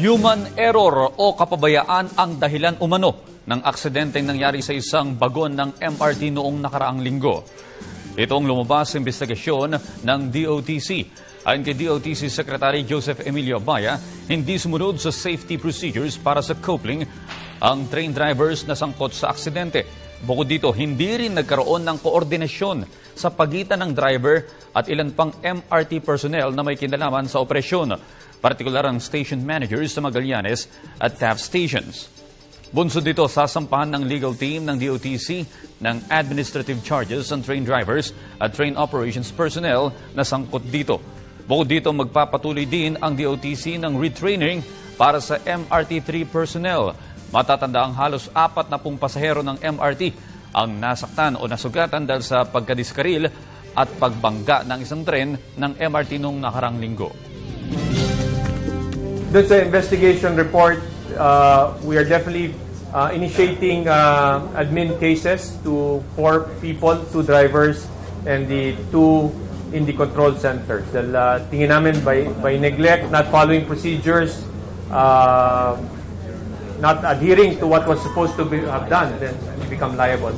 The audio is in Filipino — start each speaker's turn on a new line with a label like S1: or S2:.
S1: Human error o kapabayaan ang dahilan umano ng aksidenteng nangyari sa isang bagon ng MRT noong nakaraang linggo. Ito ang lumabas sa investigasyon ng DOTC. Ayon kay DOTC Secretary Joseph Emilio Abaya, hindi sumunod sa safety procedures para sa coupling ang train drivers na sangkot sa aksidente. Bukod dito, hindi rin nagkaroon ng koordinasyon sa pagitan ng driver at ilan pang MRT personnel na may kinalaman sa operasyon, partikular ang station managers sa Magallanes at Taft stations. Bunsod dito, sasampahan ng legal team ng DOTC ng administrative charges ang train drivers at train operations personnel na sangkot dito. Bukod dito, magpapatuloy din ang DOTC ng retraining para sa MRT3 personnel. Matatanda ang halos 40 pasahero ng MRT ang nasaktan o nasugatan dahil sa pagkadiskaril at pagbangga ng isang tren ng MRT noong nakarang linggo.
S2: Doon sa investigation report, we are definitely initiating admin cases to 4 people, 2 drivers, and the 2 in the control centers. Dahil tingin namin by neglect, not following procedures, not adhering to what was supposed to have done, then we become liable.